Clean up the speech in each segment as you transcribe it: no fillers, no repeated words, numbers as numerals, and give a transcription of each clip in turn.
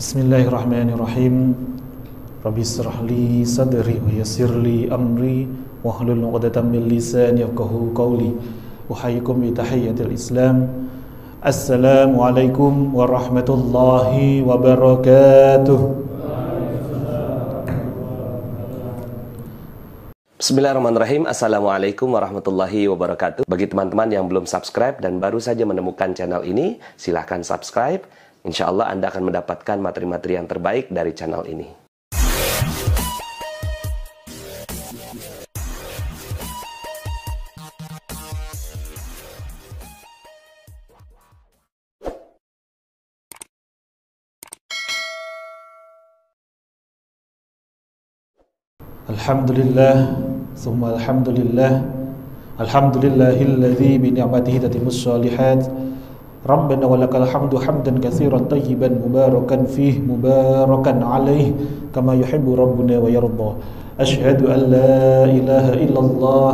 Bismillahirrahmanirrahim. Rabbi israh li sadri wa yassir li amri wahlul 'uqdatam min lisani yafqahu qawli. Uhayyikum bi tahiyyatil Islam. Assalamualaikum warahmatullahi wabarakatuh. Bismillahirrahmanirrahim. Assalamualaikum warahmatullahi wabarakatuh. Bagi teman-teman yang belum subscribe dan baru saja menemukan channel ini, silahkan subscribe. Insya Allah Anda akan mendapatkan materi-materi yang terbaik dari channel ini. Alhamdulillah, summa alhamdulillah. Alhamdulillahilladzi bi ni'matihi tatimmus shalihat. Rabbana walakal hamdu hamdan katsiran tayyiban mubarakan fih mubarakan alaih kama yuhibbu rabbuna wa yarda. Asyhadu an la ilaha illallah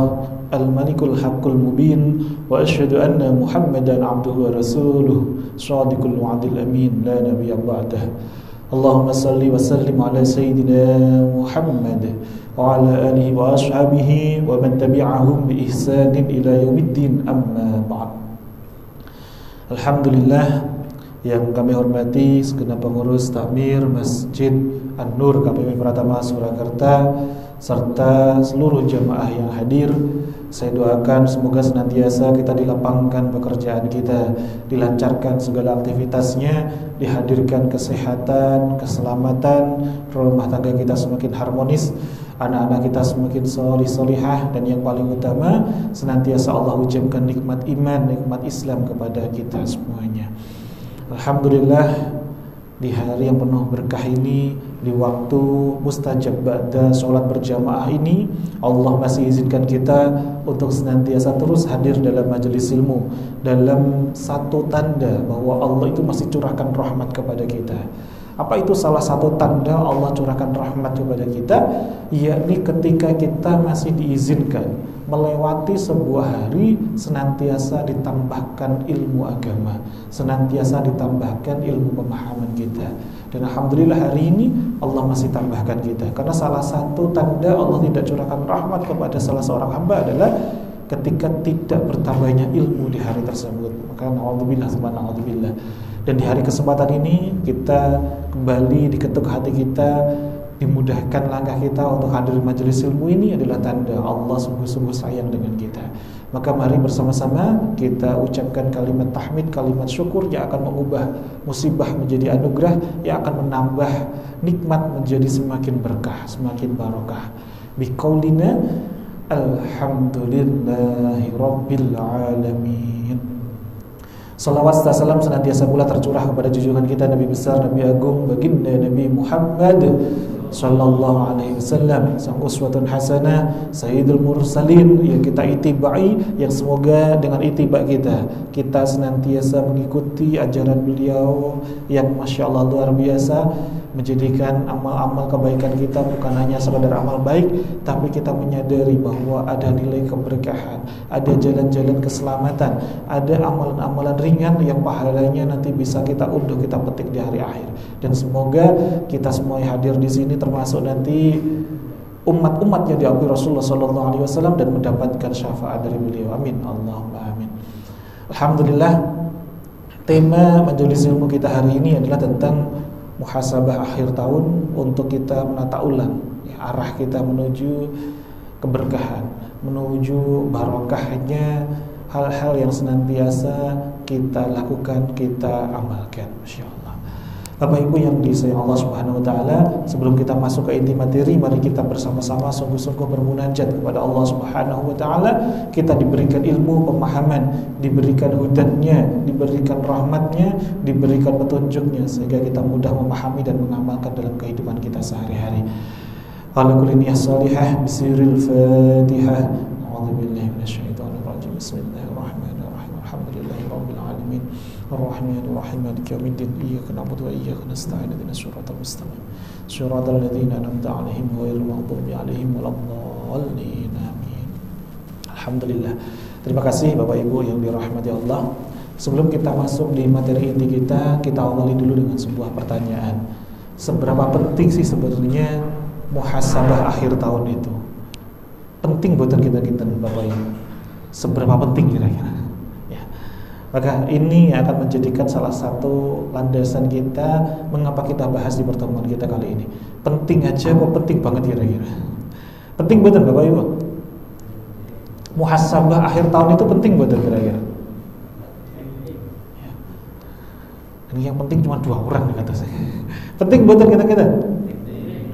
al-malikul haqqul mubin wa asyhadu anna Muhammadan abduhu wa rasuluh shadiqul wa'dil amin la nabiyya ba'dah. Allahumma salli wa sallim ala sayyidina Muhammad wa ala alihi wa ashabihi wa man tabi'ahum bi ihsanin ila yaumiddin, amma ba'd. Alhamdulillah, yang kami hormati segenap pengurus takmir Masjid An-Nur KPP Pratama Surakarta serta seluruh jamaah yang hadir. Saya doakan semoga senantiasa kita dilapangkan pekerjaan kita, dilancarkan segala aktivitasnya, dihadirkan kesehatan, keselamatan, rumah tangga kita semakin harmonis, anak-anak kita semakin solih-solihah, dan yang paling utama senantiasa Allah ucapkan nikmat iman, nikmat Islam kepada kita semuanya. Alhamdulillah, di hari yang penuh berkah ini, di waktu mustajab ba'da sholat berjamaah ini, Allah masih izinkan kita untuk senantiasa terus hadir dalam majelis ilmu, dalam satu tanda bahwa Allah itu masih curahkan rahmat kepada kita. Apa itu salah satu tanda Allah curahkan rahmat kepada kita? Yakni ketika kita masih diizinkan melewati sebuah hari senantiasa ditambahkan ilmu agama, senantiasa ditambahkan ilmu pemahaman kita. Dan alhamdulillah hari ini Allah masih tambahkan kita, karena salah satu tanda Allah tidak curahkan rahmat kepada salah seorang hamba adalah ketika tidak bertambahnya ilmu di hari tersebut. Maka na'udzubillah subhanahu na'udzubillah. Dan di hari kesempatan ini kita kembali diketuk hati kita, dimudahkan langkah kita untuk hadir di majelis ilmu ini adalah tanda Allah sungguh-sungguh sayang dengan kita. Maka mari bersama-sama kita ucapkan kalimat tahmid, kalimat syukur yang akan mengubah musibah menjadi anugerah, yang akan menambah nikmat menjadi semakin berkah, semakin barokah. Biqaulina alhamdulillahi rabbil alamin. Salawat serta salam senantiasa pula tercurah kepada junjungan kita Nabi besar, Nabi agung, baginda Nabi Muhammad sallallahu alaihi wasallam, sang uswatun hasanah, sayyidul mursalin, yang kita itibai, yang semoga dengan itiba kita senantiasa mengikuti ajaran beliau yang masya Allah luar biasa, menjadikan amal-amal kebaikan kita bukan hanya sekadar amal baik, tapi kita menyadari bahwa ada nilai keberkahan, ada jalan-jalan keselamatan, ada amalan-amalan ringan yang pahalanya nanti bisa kita unduh, kita petik di hari akhir. Dan semoga kita semua yang hadir di sini termasuk nanti umat-umat yang diakui Rasulullah SAW dan mendapatkan syafaat dari beliau. Amin, Allahumma amin. Alhamdulillah, tema majelis ilmu kita hari ini adalah tentang muhasabah akhir tahun, untuk kita menata ulang arah kita menuju keberkahan, menuju barokahnya hal-hal yang senantiasa kita lakukan, kita amalkan. Masya Allah. Bapak Ibu yang disayang Allah Subhanahu wa taala, sebelum kita masuk ke inti materi, mari kita bersama-sama sungguh-sungguh bermunajat kepada Allah Subhanahu wa taala. Kita diberikan ilmu, pemahaman, diberikan hudannya, diberikan rahmatnya, diberikan petunjuknya, sehingga kita mudah memahami dan mengamalkan dalam kehidupan kita sehari-hari. Ala kulli niyyah salihah bisiril Fatihah. A'udzubillahi minasyaitonir rajim. Bismillahirrahmanirrahim. Alhamdulillahi rabbil alamin. Ar-Rahmanir-Rahim. Maliki yaumiddin. Iyyaka na'budu wa iyyaka nasta'in. Ihdinas siratal mustaqim. Shiratal ladzina an'amta 'alaihim ghairil maghdubi 'alaihim waladdallin. Amin. Alhamdulillah. Terima kasih Bapak Ibu yang dirahmati Allah. Sebelum kita masuk di materi inti kita awali dulu dengan sebuah pertanyaan. Seberapa penting sih sebenarnya muhasabah akhir tahun itu? Penting buat kita Bapak Ibu. Seberapa penting kira-kira? Ya. Maka ini akan menjadikan salah satu landasan kita mengapa kita bahas di pertemuan kita kali ini. Penting aja kok penting banget kira-kira. Penting buat Bapak Ibu. Muhasabah akhir tahun itu penting buat kira-kira. Ini yang penting cuma 2 orang kata saya. Penting buat kita.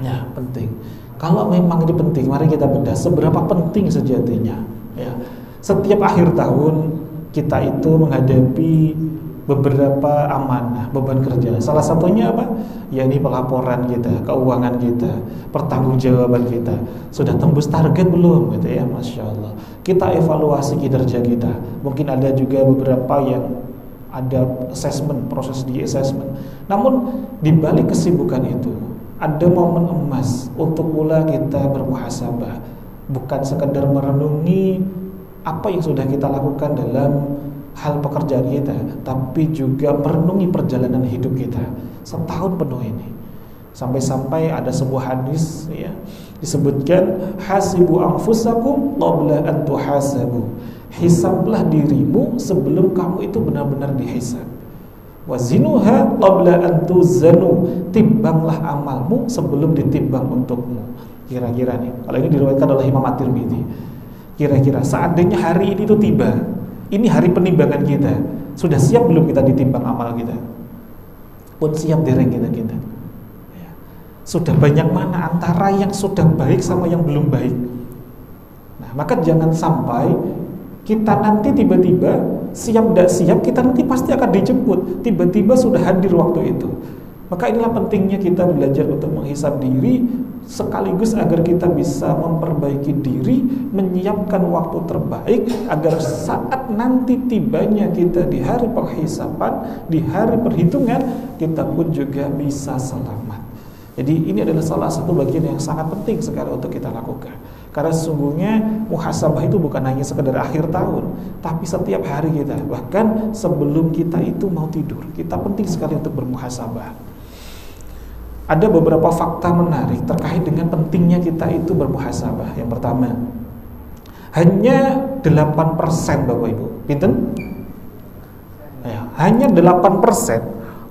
Ya, penting. Kalau memang ini penting, mari kita bedah seberapa penting sejatinya. Ya, setiap akhir tahun kita itu menghadapi beberapa amanah, beban kerja. Salah satunya apa? Yakni pelaporan kita, keuangan kita, pertanggungjawaban kita. Sudah tembus target belum? Gitu ya, Masya Allah. Kita evaluasi kinerja kita. Mungkin ada juga beberapa yang ada assessment, proses di assessment. Namun di balik kesibukan itu ada momen emas untuk pula kita bermuhasabah, bukan sekedar merenungi apa yang sudah kita lakukan dalam hal pekerjaan kita, tapi juga merenungi perjalanan hidup kita setahun penuh ini. Sampai-sampai ada sebuah hadis ya, disebutkan hasibu anfusakum qabla an tuhasabu. Hisablah dirimu sebelum kamu itu benar-benar dihisab. Wazinuha qabla an tuzanu. Timbanglah amalmu sebelum ditimbang untukmu. Kira-kira nih, kalau ini diriwayatkan oleh Imam At-Tirmidzi. Kira-kira seandainya hari ini itu tiba, ini hari penimbangan kita, sudah siap belum kita ditimbang amal kita? Pun siap dereng kita. Ya. Sudah banyak mana antara yang sudah baik sama yang belum baik. Nah, maka jangan sampai kita nanti tiba-tiba siap tidak siap, kita nanti pasti akan dijemput. Tiba-tiba sudah hadir waktu itu. Maka inilah pentingnya kita belajar untuk menghisab diri, sekaligus agar kita bisa memperbaiki diri, menyiapkan waktu terbaik, agar saat nanti tibanya kita di hari penghisaban, di hari perhitungan, kita pun juga bisa selamat. Jadi ini adalah salah satu bagian yang sangat penting sekali untuk kita lakukan. Karena sesungguhnya muhasabah itu bukan hanya sekedar akhir tahun, tapi setiap hari kita, bahkan sebelum kita itu mau tidur, kita penting sekali untuk bermuhasabah. Ada beberapa fakta menarik terkait dengan pentingnya kita itu bermuhasabah. Yang pertama, hanya 8% Bapak Ibu, pinten? Ya, hanya 8%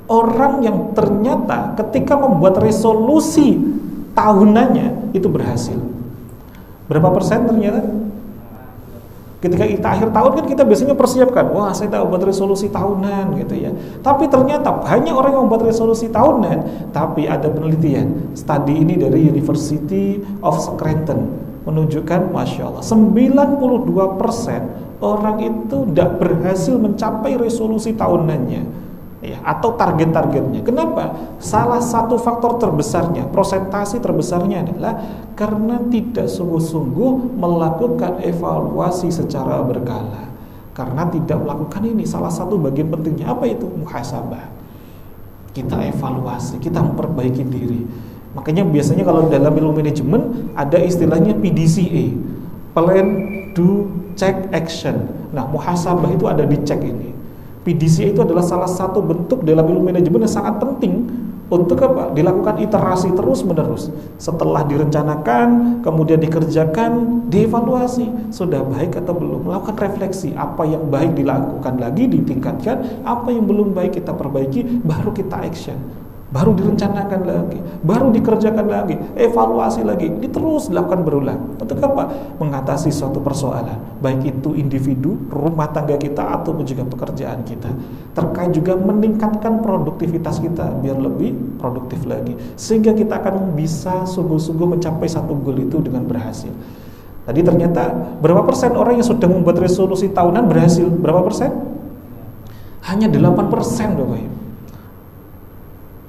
orang yang ternyata ketika membuat resolusi tahunannya itu berhasil. Berapa persen ternyata? Ketika kita akhir tahun kan kita biasanya persiapkan, wah saya tahu buat resolusi tahunan gitu ya. Tapi ternyata hanya orang yang membuat resolusi tahunan. Tapi ada penelitian, studi ini dari University of Scranton menunjukkan, Masya Allah, 92% orang itu tidak berhasil mencapai resolusi tahunannya. Ya, atau target-targetnya. Kenapa? Salah satu faktor terbesarnya, prosentasi terbesarnya adalah karena tidak sungguh-sungguh melakukan evaluasi secara berkala. Karena tidak melakukan ini, salah satu bagian pentingnya apa itu? Muhasabah. Kita evaluasi, kita memperbaiki diri. Makanya biasanya kalau dalam ilmu manajemen ada istilahnya PDCA, Plan, Do, Check, Action. Nah, muhasabah itu ada di cek ini. PDCA itu adalah salah satu bentuk dalam ilmu manajemen yang sangat penting untuk apa? Dilakukan iterasi terus-menerus. Setelah direncanakan, kemudian dikerjakan, dievaluasi, sudah baik atau belum, melakukan refleksi, apa yang baik dilakukan lagi, ditingkatkan, apa yang belum baik kita perbaiki, baru kita action. Baru direncanakan lagi, baru dikerjakan lagi, evaluasi lagi, ini terus dilakukan berulang. Untuk apa? Mengatasi suatu persoalan, baik itu individu, rumah tangga kita, atau juga pekerjaan kita. Terkait juga meningkatkan produktivitas kita biar lebih produktif lagi, sehingga kita akan bisa sungguh-sungguh mencapai satu goal itu dengan berhasil. Tadi ternyata berapa persen orang yang sudah membuat resolusi tahunan berhasil? Berapa persen? Hanya 8% Bapak Ibu.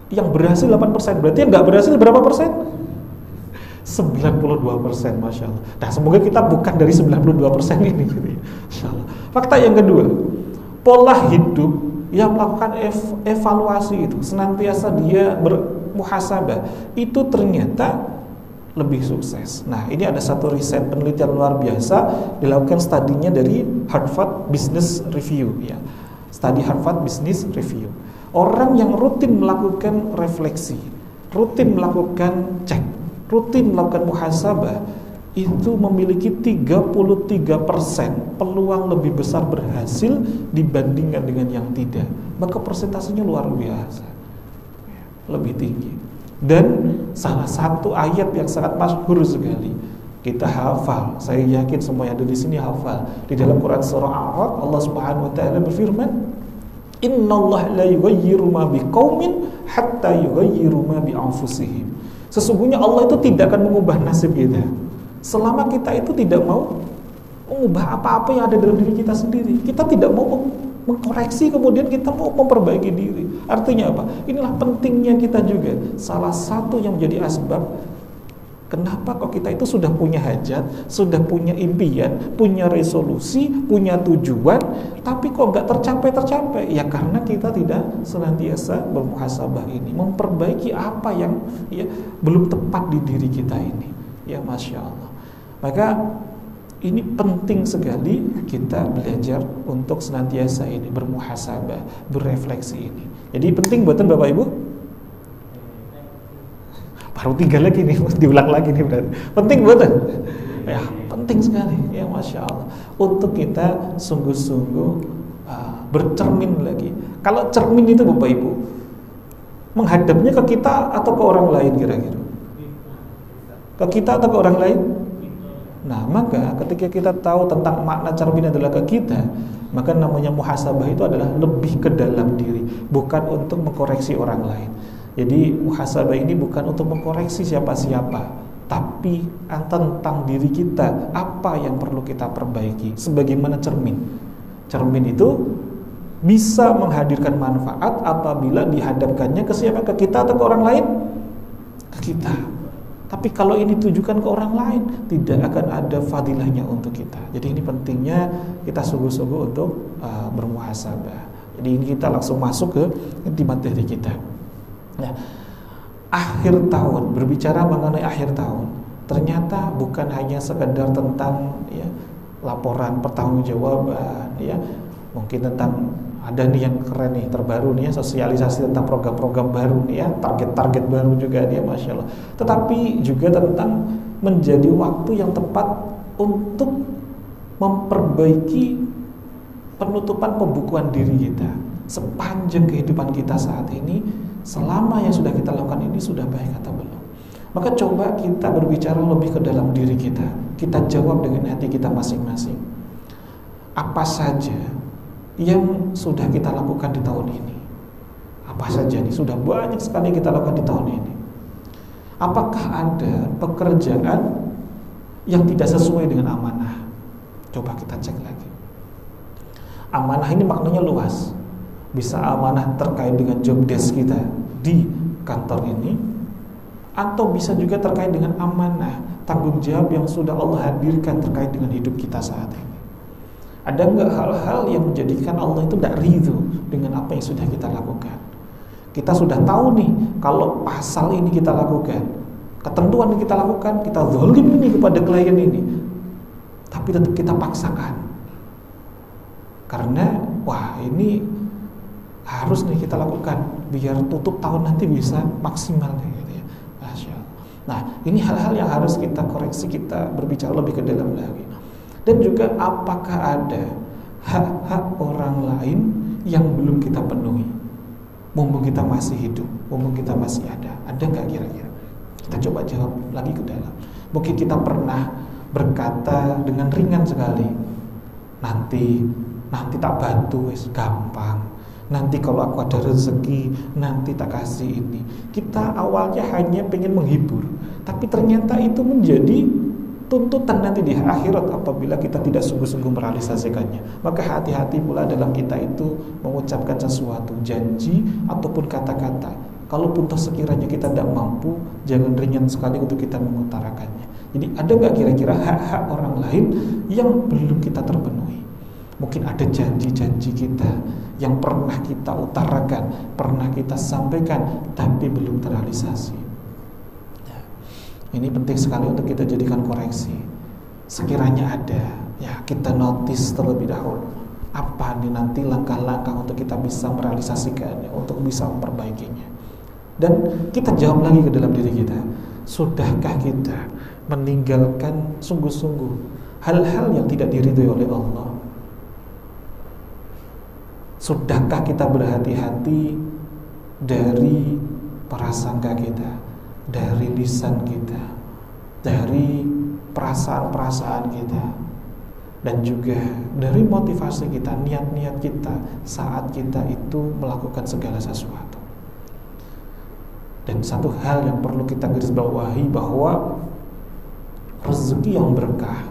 Yang berhasil 8%, berarti yang nggak berhasil berapa persen? 92%, Masya Allah. Nah, semoga kita bukan dari 92% ini gitu ya. Fakta yang kedua, pola hidup yang melakukan evaluasi itu, senantiasa dia bermuhasabah, itu ternyata lebih sukses. Nah, ini ada satu riset penelitian luar biasa dilakukan studinya dari Harvard Business Review ya. Studi Harvard Business Review. Orang yang rutin melakukan refleksi, rutin melakukan cek, rutin melakukan muhasabah, itu memiliki 33% peluang lebih besar berhasil dibandingkan dengan yang tidak. Maka persentasenya luar biasa, lebih tinggi. Dan salah satu ayat yang sangat masyhur sekali, kita hafal, saya yakin semua yang ada di sini hafal. Di dalam Quran surah A'raf, Allah Subhanahu wa taala berfirman, "Innallaha la yughayyiru ma biqaumin hatta yughayyiru ma bi anfusihim." Sesungguhnya Allah itu tidak akan mengubah nasib kita selama kita itu tidak mau mengubah apa-apa yang ada dalam diri kita sendiri. Kita tidak mau mengkoreksi, kemudian kita mau memperbaiki diri. Artinya apa? Inilah pentingnya kita juga. Salah satu yang menjadi asbab kenapa kok kita itu sudah punya hajat, sudah punya impian, punya resolusi, punya tujuan, tapi kok nggak tercapai? Ya karena kita tidak senantiasa bermuhasabah ini, memperbaiki apa yang belum tepat di diri kita ini. Ya Masya Allah. Maka ini penting sekali kita belajar untuk senantiasa ini bermuhasabah, berefleksi ini. Jadi penting buatan Bapak Ibu. Baru 3 lagi nih, diulang lagi nih berarti. Penting buatan? Ya, penting sekali. Ya Masya Allah. Untuk kita sungguh-sungguh bercermin lagi. Kalau cermin itu Bapak Ibu, menghadapnya ke kita atau ke orang lain kira-kira? Ke kita atau ke orang lain? Nah, maka ketika kita tahu tentang makna cermin adalah ke kita, maka namanya muhasabah itu adalah lebih ke dalam diri, bukan untuk mengkoreksi orang lain. Jadi muhasabah ini bukan untuk mengkoreksi siapa-siapa, tapi tentang diri kita, apa yang perlu kita perbaiki. Sebagaimana cermin. Cermin itu bisa menghadirkan manfaat apabila dihadapkannya ke siapa? Ke kita atau ke orang lain? Ke kita. Tapi kalau ini ditujukan ke orang lain, tidak akan ada fadilahnya untuk kita. Jadi ini pentingnya kita sungguh-sungguh untuk bermuhasabah. Jadi ini kita langsung masuk ke inti materi kita. Nah, akhir tahun, berbicara mengenai akhir tahun, ternyata bukan hanya sekedar tentang laporan pertanggungjawaban, mungkin tentang ada nih yang keren nih, terbaru nih sosialisasi tentang program-program baru nih target-target baru juga dia Masya Allah. Tetapi juga tentang menjadi waktu yang tepat untuk memperbaiki penutupan pembukuan diri kita sepanjang kehidupan kita saat ini. Selama yang sudah kita lakukan ini sudah baik atau belum? Maka coba kita berbicara lebih ke dalam diri kita. Kita jawab dengan hati kita masing-masing. Apa saja yang sudah kita lakukan di tahun ini? Apa saja nih? Sudah banyak sekali kita lakukan di tahun ini. Apakah ada pekerjaan yang tidak sesuai dengan amanah? Coba kita cek lagi. Amanah ini maknanya luas. Bisa amanah terkait dengan job desk kita di kantor ini, atau bisa juga terkait dengan amanah tanggung jawab yang sudah Allah hadirkan terkait dengan hidup kita saat ini. Ada enggak hal-hal yang menjadikan Allah itu tidak ridho dengan apa yang sudah kita lakukan? Kita sudah tahu nih, kalau pasal ini kita lakukan, ketentuan yang kita lakukan, kita zalim ini kepada klien ini, tapi tetap kita paksakan karena wah ini harus nih kita lakukan biar tutup tahun nanti bisa maksimal gitu ya. Masya Allah. Nah, ini hal-hal yang harus kita koreksi, kita berbicara lebih ke dalam lagi. Dan juga apakah ada hak-hak orang lain yang belum kita penuhi mumpung kita masih hidup, mumpung kita masih ada nggak kira-kira? Kita coba jawab lagi ke dalam. Mungkin kita pernah berkata dengan ringan sekali, nanti tak bantu, wes gampang. Nanti kalau aku ada rezeki, nanti tak kasih ini. Kita awalnya hanya pengen menghibur, tapi ternyata itu menjadi tuntutan nanti di akhirat apabila kita tidak sungguh-sungguh merealisasikannya. Maka hati-hati pula dalam kita itu mengucapkan sesuatu, janji ataupun kata-kata. Kalaupun toh sekiranya kita tidak mampu, jangan ringan sekali untuk kita mengutarakannya. Jadi ada nggak kira-kira hak-hak orang lain yang belum kita terpenuhi? Mungkin ada janji-janji kita yang pernah kita utarakan, pernah kita sampaikan, tapi belum terrealisasi. Ya, ini penting sekali untuk kita jadikan koreksi. Sekiranya ada, ya kita notice terlebih dahulu. apa nih nanti langkah-langkah untuk kita bisa merealisasikannya, untuk bisa memperbaikinya. Dan kita jawab lagi ke dalam diri kita, sudahkah kita meninggalkan sungguh-sungguh hal-hal yang tidak diridhoi oleh Allah? Sudahkah kita berhati-hati dari prasangka kita, dari lisan kita, dari perasaan-perasaan kita, dan juga dari motivasi kita, niat-niat kita saat kita itu melakukan segala sesuatu. Dan satu hal yang perlu kita garis bawahi, bahwa rezeki yang berkah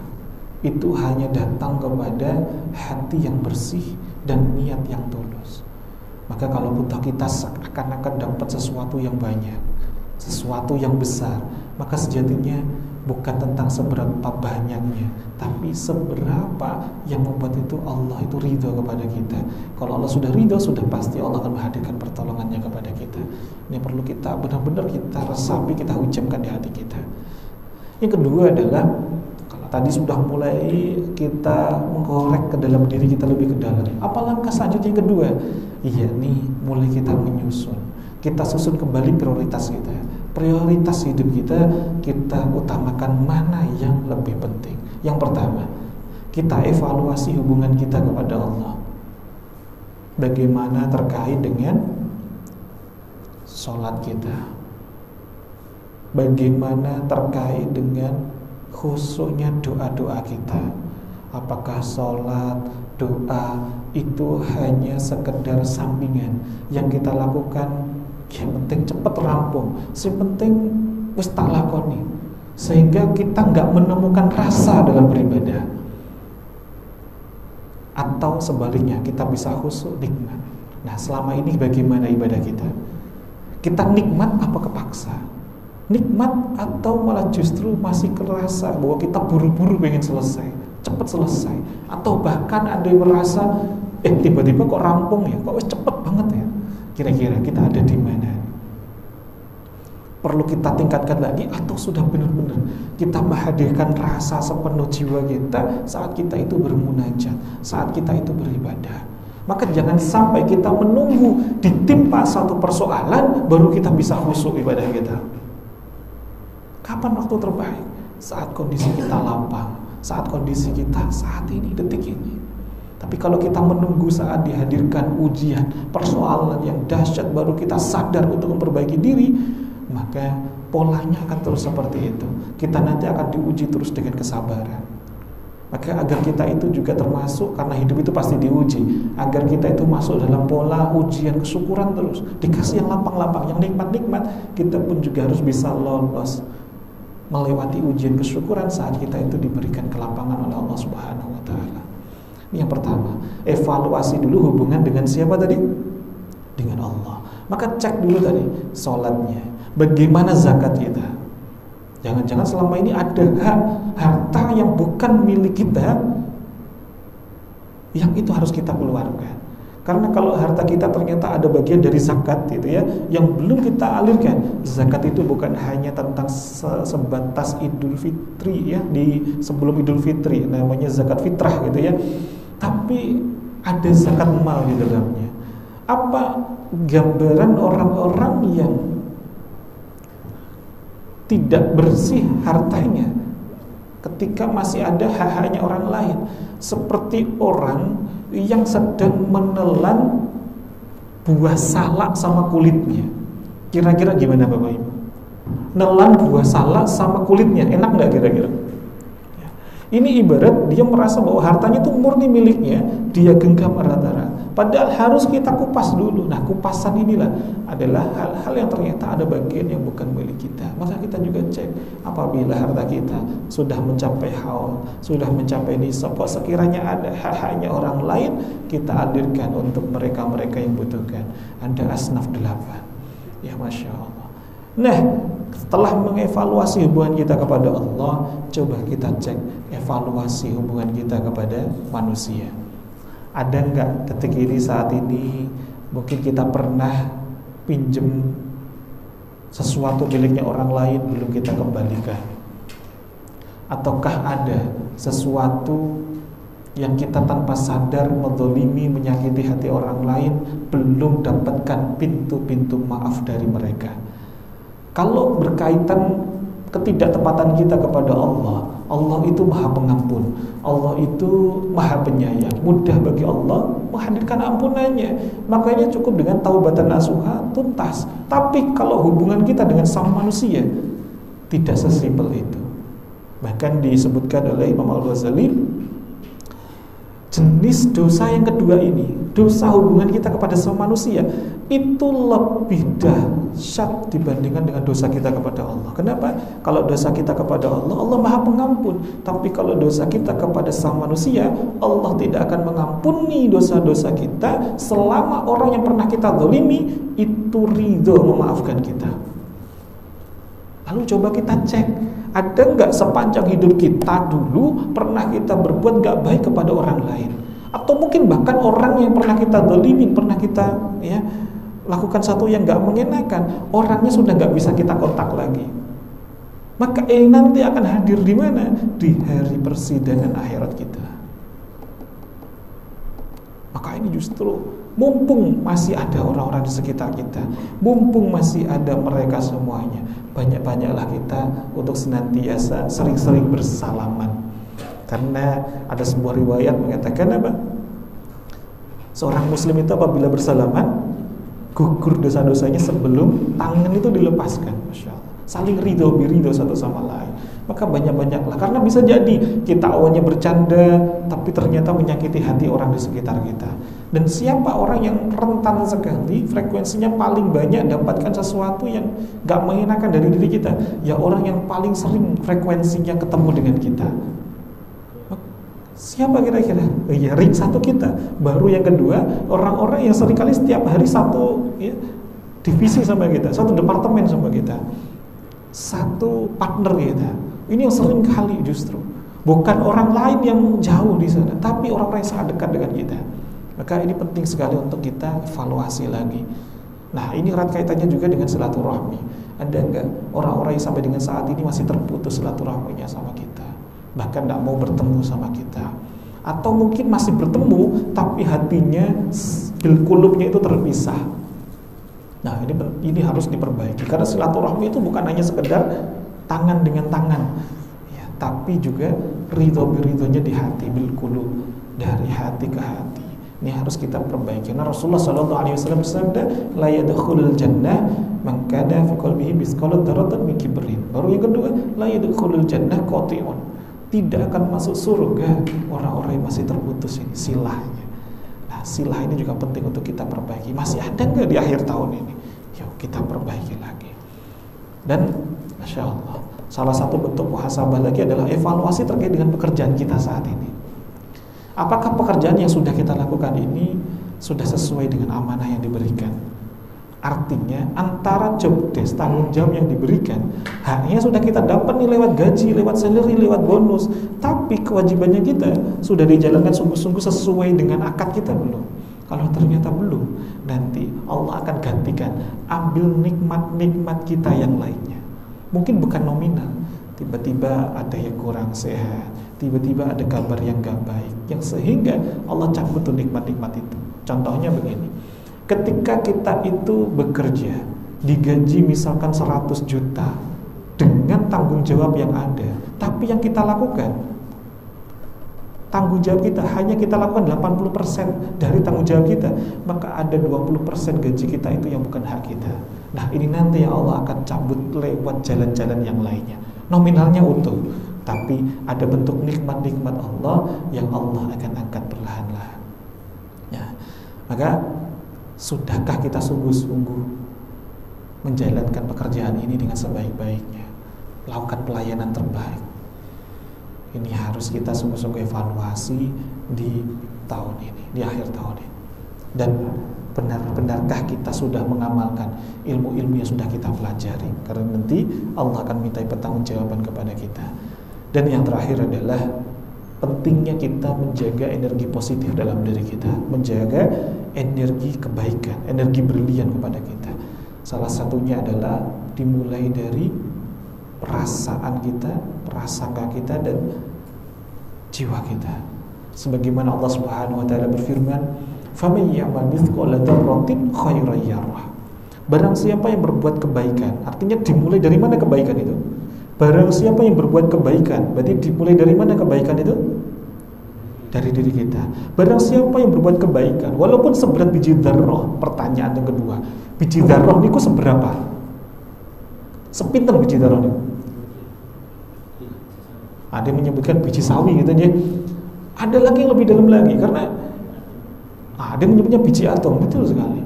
itu hanya datang kepada hati yang bersih dan niat yang tulus. Maka kalau butuh kita seakan-akan dapat sesuatu yang banyak, sesuatu yang besar, maka sejatinya bukan tentang seberapa banyaknya, tapi seberapa yang membuat itu Allah itu ridho kepada kita. Kalau Allah sudah ridho, sudah pasti Allah akan menghadirkan pertolongannya kepada kita. Ini perlu kita benar-benar kita resapi, kita hujamkan di hati kita. Yang kedua adalah, kalau tadi sudah mulai kita mengkorek ke dalam diri kita lebih ke dalam, apa langkah selanjutnya yang kedua? Iya nih, mulai kita menyusun, kita susun kembali prioritas kita. Prioritas hidup kita utamakan mana yang lebih penting. Yang pertama, kita evaluasi hubungan kita kepada Allah. Bagaimana terkait dengan sholat kita, bagaimana terkait dengan khusyuknya doa-doa kita. Apakah sholat, doa itu hanya sekedar sampingan yang kita lakukan, yang penting cepat rampung, yang penting wis tak lakoni, sehingga kita nggak menemukan rasa dalam beribadah? Atau sebaliknya, kita bisa khusyuk, nikmat. Nah, selama ini bagaimana ibadah kita? Kita nikmat apa kepaksa? Nikmat atau malah justru masih kerasa bahwa kita buru-buru pengen selesai, cepat selesai? Atau bahkan ada yang merasa, tiba-tiba kok rampung ya, kok wis cepet banget ya? Kira-kira kita ada di mana? Perlu kita tingkatkan lagi, atau sudah benar-benar kita menghadirkan rasa sepenuh jiwa kita saat kita itu bermunajat, saat kita itu beribadah? Maka jangan sampai kita menunggu ditimpa satu persoalan baru kita bisa khusyuk ibadah kita. Kapan waktu terbaik? Saat kondisi kita lapang, saat kondisi kita saat ini, detik ini. Tapi kalau kita menunggu saat dihadirkan ujian, persoalan yang dahsyat baru kita sadar untuk memperbaiki diri, maka polanya akan terus seperti itu. Kita nanti akan diuji terus dengan kesabaran. Maka agar kita itu juga termasuk, karena hidup itu pasti diuji, agar kita itu masuk dalam pola ujian kesyukuran terus, dikasih yang lapang-lapang, yang nikmat-nikmat, kita pun juga harus bisa lolos melewati ujian kesyukuran saat kita itu diberikan kelapangan oleh Allah Subhanahu wa Ta'ala. Ini yang pertama, evaluasi dulu hubungan dengan siapa tadi? Dengan Allah. Maka cek dulu tadi sholatnya, bagaimana zakat kita. Jangan-jangan selama ini ada harta yang bukan milik kita, yang itu harus kita keluarkan. Karena kalau harta kita ternyata ada bagian dari zakat gitu ya, yang belum kita alirkan. Zakat itu bukan hanya tentang sebatas Idul Fitri ya, di sebelum Idul Fitri namanya zakat fitrah gitu ya. Tapi ada zakat mal di dalamnya. Apa gambaran orang-orang yang tidak bersih hartanya ketika masih ada hak-haknya orang lain, seperti orang yang sedang menelan buah salak sama kulitnya. Kira-kira gimana Bapak Ibu? Nelan buah salak sama kulitnya, enak nggak kira-kira? Ini ibarat dia merasa bahwa hartanya itu murni miliknya, dia genggam erat-erat. Padahal harus kita kupas dulu. Nah, kupasan inilah adalah hal-hal yang ternyata ada bagian yang bukan milik kita. Maka kita juga cek, apabila harta kita sudah mencapai haul, sudah mencapai nisab, sekiranya ada hak-haknya orang lain, kita alirkan untuk mereka-mereka yang butuhkan. Ada asnaf 8. Ya Masya Allah. Nah, setelah mengevaluasi hubungan kita kepada Allah, coba kita cek evaluasi hubungan kita kepada manusia. Ada enggak detik ini, saat ini, mungkin kita pernah pinjem sesuatu miliknya orang lain belum kita kembalikan? Ataukah ada sesuatu yang kita tanpa sadar menzalimi, menyakiti hati orang lain, belum dapatkan pintu-pintu maaf dari mereka. Kalau berkaitan ketidaktepatan kita kepada Allah, Allah itu maha pengampun, Allah itu maha penyayang, mudah bagi Allah menghadirkan ampunannya. Makanya cukup dengan taubatan nasuha tuntas. Tapi kalau hubungan kita dengan sama manusia, tidak sesimpel itu. Bahkan disebutkan oleh Imam Al-Ghazali, jenis dosa yang kedua ini, dosa hubungan kita kepada sama manusia, itu lebih dahsyat dibandingkan dengan dosa kita kepada Allah. Kenapa? Kalau dosa kita kepada Allah, Allah maha pengampun. Tapi kalau dosa kita kepada sama manusia, Allah tidak akan mengampuni dosa-dosa kita selama orang yang pernah kita zalimi itu ridho memaafkan kita. Lalu coba kita cek, ada nggak sepanjang hidup kita dulu pernah kita berbuat nggak baik kepada orang lain, atau mungkin bahkan orang yang pernah kita zalimin, pernah kita lakukan satu yang nggak mengenakan, orangnya sudah nggak bisa kita kontak lagi. Maka ini nanti akan hadir di mana? Di hari persidangan akhirat kita. Maka ini justru mumpung masih ada orang-orang di sekitar kita, mumpung masih ada mereka semuanya, banyak-banyaklah kita untuk senantiasa sering-sering bersalaman. Karena ada sebuah riwayat mengatakan apa? Seorang muslim itu apabila bersalaman, gugur dosa-dosanya sebelum tangan itu dilepaskan. Masya Allah. Saling ridho satu sama lain. Maka banyak-banyaklah, karena bisa jadi kita awalnya bercanda tapi ternyata menyakiti hati orang di sekitar kita. Dan siapa orang yang rentan sekali, frekuensinya paling banyak dapatkan sesuatu yang gak mengenakan dari diri kita? Ya orang yang paling sering frekuensinya ketemu dengan kita. Siapa kira-kira? Ya ring satu kita. Baru yang kedua, orang-orang yang seringkali setiap hari satu divisi sama kita, satu departemen sama kita, satu partner kita. Ini yang sering kali justru bukan orang lain yang jauh di sana, tapi orang-orang yang sangat dekat dengan kita. Maka ini penting sekali untuk kita evaluasi lagi. Nah, ini erat kaitannya juga dengan silaturahmi. Ada enggak orang-orang yang sampai dengan saat ini masih terputus silaturahminya sama kita, bahkan tidak mau bertemu sama kita, atau mungkin masih bertemu tapi hatinya, kulubnya itu terpisah. Nah, ini harus diperbaiki, karena silaturahmi itu bukan hanya sekedar tangan dengan tangan, ya, tapi juga ridho-ridhonya di hati, bil qulub, dari hati ke hati. Ini harus kita perbaiki. Karena Rasulullah SAW bersabda, la yadkhulul jannah man kana fi qalbihi mithqalu dzarratin min kibrin. Baru yang kedua, la yadkhulul jannah qati'un. Tidak akan masuk surga orang-orang yang masih terputus ini silahnya. Nah, silah ini juga penting untuk kita perbaiki. Masih ada nggak di akhir tahun ini? Yuk kita perbaiki lagi. Dan Masya Allah, salah satu bentuk muhasabah lagi adalah evaluasi terkait dengan pekerjaan kita saat ini. Apakah pekerjaan yang sudah kita lakukan ini sudah sesuai dengan amanah yang diberikan? Artinya antara job desk, tanggung jawab yang diberikan, haknya sudah kita dapat nih lewat gaji, lewat salary, lewat bonus, tapi kewajibannya kita sudah dijalankan sungguh-sungguh sesuai dengan akad kita belum? Kalau ternyata belum, nanti Allah akan gantikan, ambil nikmat-nikmat kita yang lainnya. Mungkin bukan nominal, tiba-tiba ada yang kurang sehat, tiba-tiba ada kabar yang gak baik, yang sehingga Allah cabut tuh nikmat-nikmat itu. Contohnya begini, ketika kita itu bekerja, digaji misalkan 100 juta dengan tanggung jawab yang ada, tapi yang kita lakukan, tanggung jawab kita hanya kita lakukan 80% dari tanggung jawab kita, maka ada 20% gaji kita itu yang bukan hak kita. Nah, ini nanti yang Allah akan cabut lewat jalan-jalan yang lainnya. Nominalnya utuh, tapi ada bentuk nikmat-nikmat Allah yang Allah akan angkat perlahan-lahan. Ya, maka sudahkah kita sungguh-sungguh menjalankan pekerjaan ini dengan sebaik-baiknya, lakukan pelayanan terbaik? Ini harus kita sungguh-sungguh evaluasi di tahun ini, di akhir tahun ini. Dan benar-benarkah kita sudah mengamalkan ilmu-ilmu yang sudah kita pelajari? Karena nanti Allah akan minta pertanggungjawaban kepada kita. Dan yang terakhir adalah pentingnya kita menjaga energi positif dalam diri kita, menjaga energi kebaikan, energi brilian kepada kita. Salah satunya adalah dimulai dari perasaan kita, prasangka kita, dan jiwa kita. Sebagaimana Allah Subhanahu wa taala berfirman, "Faman ya'mal mithqala dzarratin khairan yarah." Barang siapa yang berbuat kebaikan, artinya dimulai dari mana kebaikan itu? Barang siapa yang berbuat kebaikan, berarti dimulai dari mana kebaikan itu? Dari diri kita. Barang siapa yang berbuat kebaikan, walaupun seberat biji dzarrah. Pertanyaan yang kedua, biji dzarrah niku seberapa? Sepinten biji dzarrah niku? Ada yang menyebutkan biji sawi gitu ya. Ada lagi yang lebih dalam lagi, karena ada yang menyebutnya biji atom. Betul sekali.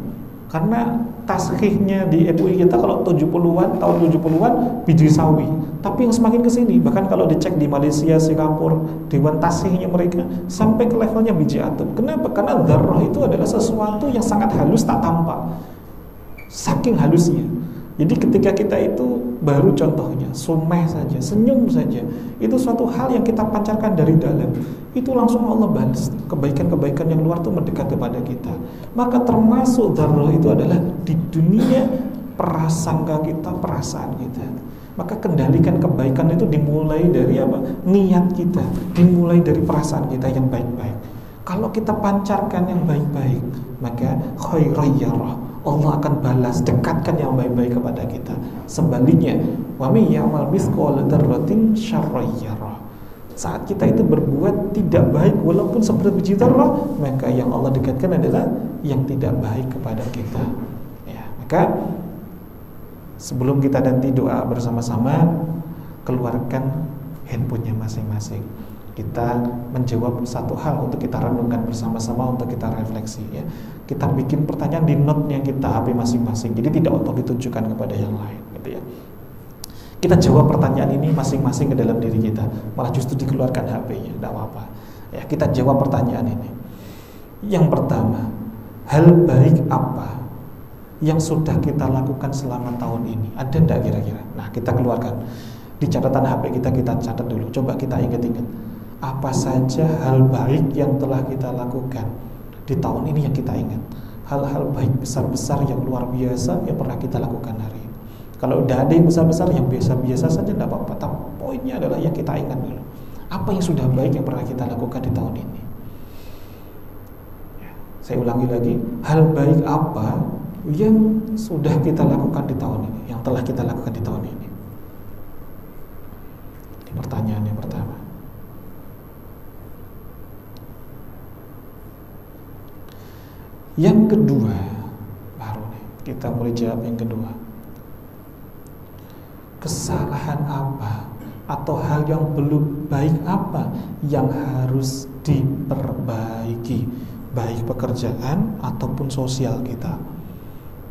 Karena taskhihnya di MUI kita kalau 70-an, tahun 70-an biji sawi. Tapi yang semakin ke sini, bahkan kalau dicek di Malaysia, Singapura, dewan taskhihnya mereka sampai ke levelnya biji atom. Kenapa? Karena dzarrah itu adalah sesuatu yang sangat halus, tak tampak. Saking halusnya. Jadi ketika kita itu, baru contohnya sumeh saja, senyum saja, itu suatu hal yang kita pancarkan dari dalam, itu langsung Allah balas. Kebaikan-kebaikan yang luar itu mendekat kepada kita. Maka termasuk dzarrah itu adalah di dunia prasangka kita, perasaan kita. Maka kendalikan kebaikan itu dimulai dari apa? Niat kita, dimulai dari perasaan kita yang baik-baik. Kalau kita pancarkan yang baik-baik, maka khairan yarah, Allah akan balas, dekatkan yang baik-baik kepada kita. Sebaliknya, wa may ya'mal mithqala dzarratin syarran yarah. Saat kita itu berbuat tidak baik walaupun seberat biji dzarrah, maka yang Allah dekatkan adalah yang tidak baik kepada kita. Ya, maka sebelum kita nanti doa bersama-sama, keluarkan handphonenya masing-masing. Kita menjawab satu hal untuk kita renungkan bersama-sama, untuk kita refleksi ya. Kita bikin pertanyaan di note-nya kita HP masing-masing. Jadi tidak untuk ditujukan kepada yang lain gitu ya. Kita jawab pertanyaan ini masing-masing ke dalam diri kita. Malah justru dikeluarkan HP-nya, tidak apa-apa. Ya, kita jawab pertanyaan ini. Yang pertama, hal baik apa yang sudah kita lakukan selama tahun ini? Ada tidak kira-kira? Nah, kita keluarkan. Di catatan HP kita catat dulu. Coba kita ingat-ingat. Apa saja hal baik yang telah kita lakukan di tahun ini yang kita ingat. Hal-hal baik besar-besar yang luar biasa yang pernah kita lakukan hari ini. Kalau udah ada yang besar-besar, yang biasa-biasa saja tidak apa-apa. Tapi poinnya adalah yang kita ingat dulu. Apa yang sudah baik yang pernah kita lakukan di tahun ini? Ya, saya ulangi lagi. Hal baik apa yang sudah kita lakukan di tahun ini, yang telah kita lakukan di tahun ini? Ini pertanyaan yang pertama. Yang kedua, baru nih kita mulai jawab yang kedua. Kesalahan apa atau hal yang belum baik apa yang harus diperbaiki, baik pekerjaan ataupun sosial kita.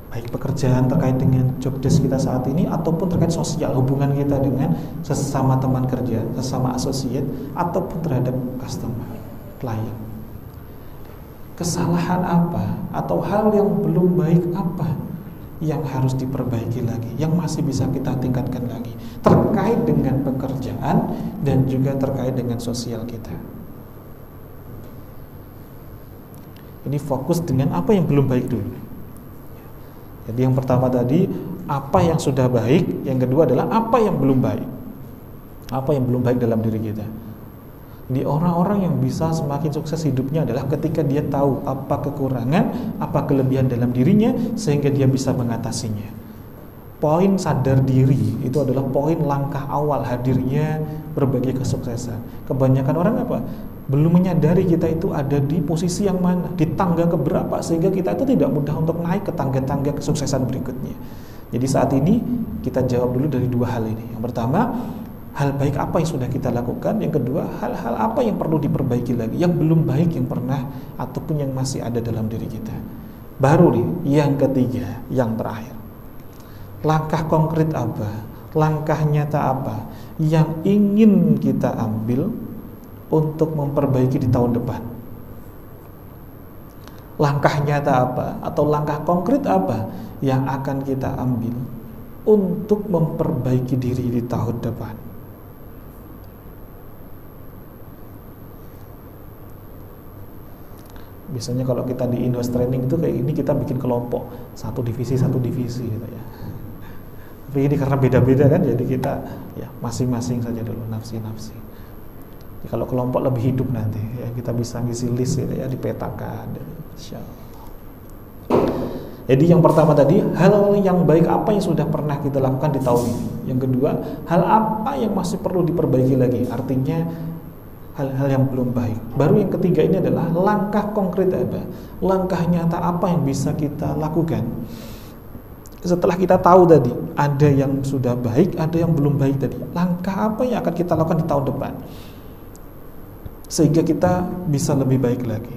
Baik pekerjaan terkait dengan job desk kita saat ini ataupun terkait sosial, hubungan kita dengan sesama teman kerja, sesama associate ataupun terhadap customer, klien. Kesalahan apa atau hal yang belum baik apa yang harus diperbaiki lagi, yang masih bisa kita tingkatkan lagi terkait dengan pekerjaan dan juga terkait dengan sosial kita. Ini fokus dengan apa yang belum baik dulu. Jadi yang pertama tadi apa yang sudah baik, yang kedua adalah apa yang belum baik. Apa yang belum baik dalam diri kita. Di orang-orang yang bisa semakin sukses hidupnya adalah ketika dia tahu apa kekurangan, apa kelebihan dalam dirinya sehingga dia bisa mengatasinya. Poin sadar diri itu adalah poin langkah awal hadirnya berbagai kesuksesan. Kebanyakan orang apa? Belum menyadari kita itu ada di posisi yang mana, di tangga keberapa sehingga kita itu tidak mudah untuk naik ke tangga-tangga kesuksesan berikutnya. Jadi saat ini kita jawab dulu dari dua hal ini. Yang pertama, hal baik apa yang sudah kita lakukan. Yang kedua, hal-hal apa yang perlu diperbaiki lagi, yang belum baik yang pernah ataupun yang masih ada dalam diri kita. Baru nih, yang ketiga, yang terakhir. Langkah konkret apa, langkah nyata apa yang ingin kita ambil untuk memperbaiki di tahun depan. Langkah nyata apa atau langkah konkret apa yang akan kita ambil untuk memperbaiki diri di tahun depan. Biasanya kalau kita di Indos Training itu kayak ini, kita bikin kelompok satu divisi gitu ya. Tapi ini karena beda-beda kan, jadi kita ya masing-masing saja dulu, nafsi-nafsi. Kalau kelompok lebih hidup nanti ya, kita bisa ngisi list gitu ya, dipetakan. Insyaallah. Jadi yang pertama tadi, hal yang baik apa yang sudah pernah kita lakukan di tahun ini. Yang kedua, hal apa yang masih perlu diperbaiki lagi. Artinya hal-hal yang belum baik. Baru yang ketiga ini adalah langkah konkret apa? Langkah nyata apa yang bisa kita lakukan. Setelah kita tahu tadi, ada yang sudah baik, ada yang belum baik tadi. Langkah apa yang akan kita lakukan di tahun depan? Sehingga kita bisa lebih baik lagi.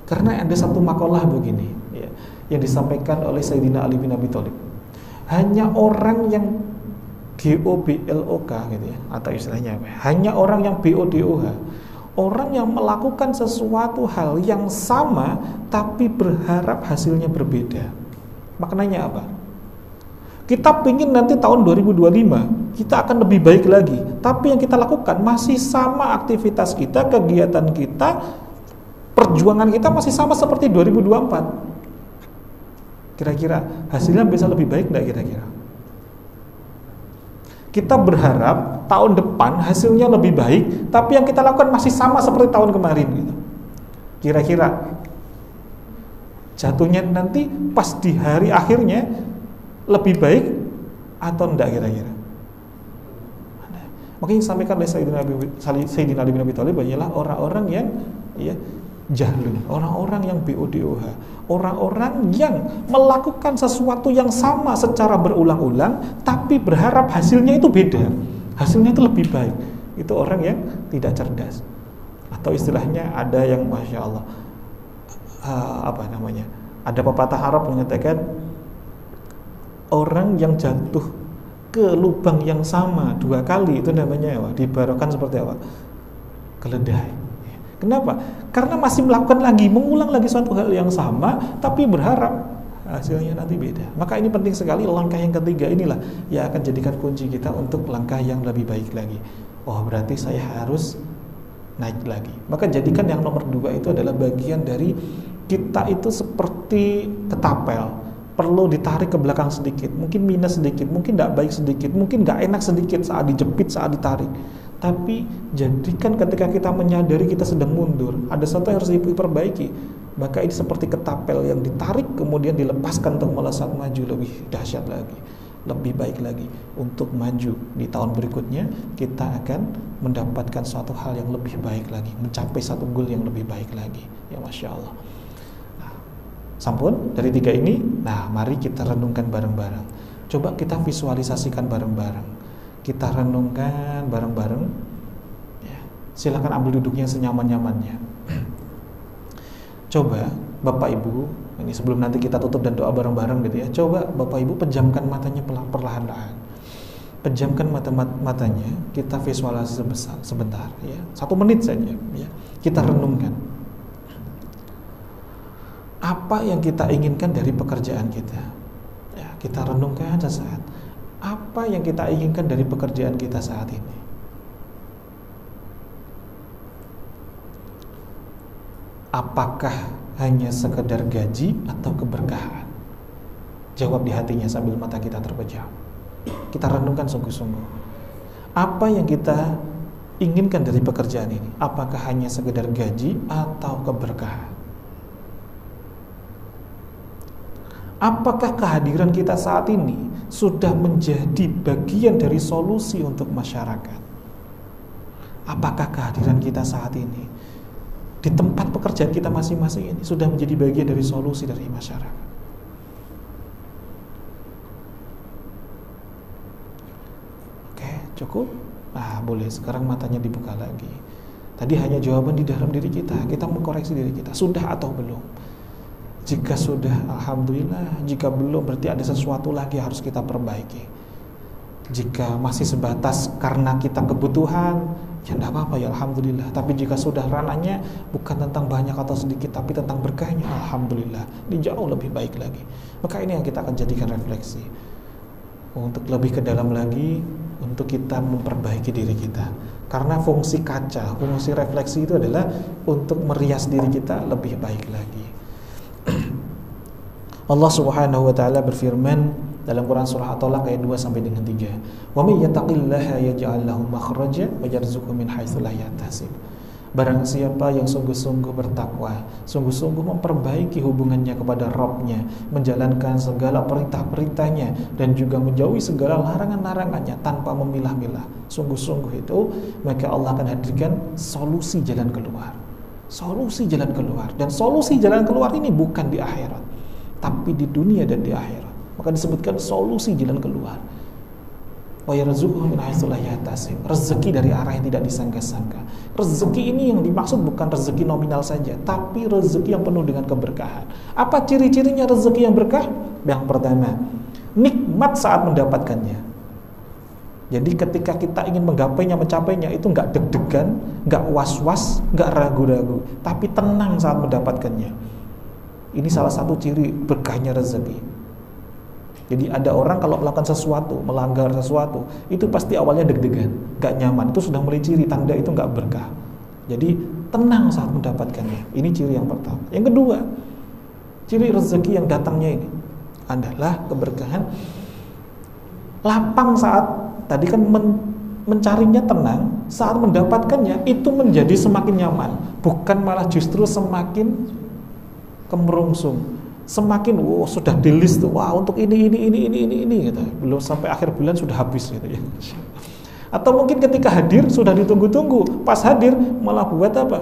Karena ada satu makalah begini ya, yang disampaikan oleh Sayyidina Ali bin Abi Thalib. Hanya orang yang GOBLOK gitu ya, atau istilahnya apa? Hanya orang yang BODOH, orang yang melakukan sesuatu hal yang sama tapi berharap hasilnya berbeda. Maknanya apa? Kita ingin nanti tahun 2025 kita akan lebih baik lagi, tapi yang kita lakukan masih sama aktivitas kita, kegiatan kita, perjuangan kita masih sama seperti 2024. Kira-kira hasilnya bisa lebih baik enggak kira-kira? Kita berharap tahun depan hasilnya lebih baik, tapi yang kita lakukan masih sama seperti tahun kemarin gitu. Kira-kira jatuhnya nanti pas di hari akhirnya lebih baik atau enggak kira-kira? Makanya disampaikan oleh Sayyidina Ali bin Abi Thalib adalah orang-orang yang ya jahlun, orang-orang yang BODOH, orang-orang yang melakukan sesuatu yang sama secara berulang-ulang tapi berharap hasilnya itu beda, hasilnya itu lebih baik. Itu orang yang tidak cerdas. Atau istilahnya ada yang Masya Allah ada pepatah Arab mengatakan orang yang jatuh ke lubang yang sama 2 kali itu namanya apa? Diibaratkan seperti apa? Keledai. Kenapa? Karena masih melakukan lagi, mengulang lagi suatu hal yang sama, tapi berharap hasilnya nanti beda. Maka ini penting sekali, langkah yang ketiga inilah yang akan jadikan kunci kita untuk langkah yang lebih baik lagi. Oh berarti saya harus naik lagi. Maka jadikan yang nomor 2 itu adalah bagian dari kita itu seperti ketapel, perlu ditarik ke belakang sedikit, mungkin minus sedikit, mungkin tidak baik sedikit, mungkin tidak enak sedikit saat dijepit, saat ditarik. Tapi jadikan ketika kita menyadari kita sedang mundur, ada sesuatu yang harus diperbaiki, maka ini seperti ketapel yang ditarik kemudian dilepaskan untuk melesat maju lebih dahsyat lagi, lebih baik lagi. Untuk maju di tahun berikutnya kita akan mendapatkan suatu hal yang lebih baik lagi, mencapai satu goal yang lebih baik lagi. Ya Masya Allah. Nah, sampun dari 3 ini, nah mari kita renungkan bareng-bareng. Coba kita visualisasikan bareng-bareng. Kita renungkan bareng-bareng ya. Silakan ambil duduknya senyaman-nyamannya. Coba Bapak Ibu, ini sebelum nanti kita tutup dan doa bareng-bareng gitu ya, coba Bapak Ibu pejamkan matanya perlahan-lahan. Pejamkan matanya, kita visualisasi sebentar ya. 1 menit saja ya. Kita renungkan apa yang kita inginkan dari pekerjaan kita ya, kita renungkan sesaat. Apa yang kita inginkan dari pekerjaan kita saat ini? Apakah hanya sekedar gaji atau keberkahan? Jawab di hatinya sambil mata kita terpejam. Kita renungkan sungguh-sungguh. Apa yang kita inginkan dari pekerjaan ini? Apakah hanya sekedar gaji atau keberkahan? Apakah kehadiran kita saat ini sudah menjadi bagian dari solusi untuk masyarakat? Apakah kehadiran kita saat ini di tempat pekerjaan kita masing-masing ini sudah menjadi bagian dari solusi dari masyarakat? Oke, cukup? Nah, boleh sekarang matanya dibuka lagi. Tadi hanya jawaban di dalam diri kita. Kita mengkoreksi diri kita, sudah atau belum? Jika sudah, alhamdulillah. Jika belum, berarti ada sesuatu lagi harus kita perbaiki. Jika masih sebatas karena kita kebutuhan, ya tidak apa-apa ya, alhamdulillah. Tapi jika sudah ranahnya bukan tentang banyak atau sedikit, tapi tentang berkahnya, alhamdulillah, ini jauh lebih baik lagi. Maka ini yang kita akan jadikan refleksi untuk lebih ke dalam lagi, untuk kita memperbaiki diri kita. Karena fungsi kaca, fungsi refleksi itu adalah untuk merias diri kita lebih baik lagi. Allah Subhanahu wa taala berfirman, dalam Quran surah At-Tolaq ayat 2 sampai dengan 3. Wa may yattaqillaha yaj'al lahu makhraja wa yarzuqhu min haitsu la yahtasib. Barang siapa yang sungguh-sungguh bertakwa, sungguh-sungguh memperbaiki hubungannya kepada Rabb-nya, menjalankan segala perintah-perintahnya dan juga menjauhi segala larangan-larangannya tanpa memilah-milah, sungguh-sungguh itu, maka Allah akan hadirkan solusi jalan keluar. Solusi jalan keluar. Dan solusi jalan keluar ini bukan di akhirat, tapi di dunia dan di akhirat. Maka disebutkan solusi jalan keluar. Wa yarzuqhu min haitsu la yahtasib. Rezeki dari arah yang tidak disangka-sangka. Rezeki ini yang dimaksud bukan rezeki nominal saja, tapi rezeki yang penuh dengan keberkahan. Apa ciri-cirinya rezeki yang berkah? Yang pertama, nikmat saat mendapatkannya. Jadi ketika kita ingin menggapainya, mencapainya, itu nggak deg-degan, nggak was-was, nggak ragu-ragu, tapi tenang saat mendapatkannya. Ini salah satu ciri berkahnya rezeki. Jadi ada orang kalau melakukan sesuatu, melanggar sesuatu, itu pasti awalnya deg-degan, gak nyaman. Itu sudah mulai ciri tanda itu gak berkah. Jadi tenang saat mendapatkannya. Ini ciri yang pertama. Yang kedua, ciri rezeki yang datangnya ini adalah keberkahan. Lapang saat tadi kan mencarinya tenang, saat mendapatkannya itu menjadi semakin nyaman, bukan malah justru semakin kemerungsung. Semakin sudah di list tuh, untuk ini gitu. Belum sampai akhir bulan sudah habis gitu ya. Atau mungkin ketika hadir sudah ditunggu-tunggu, pas hadir malah buat apa?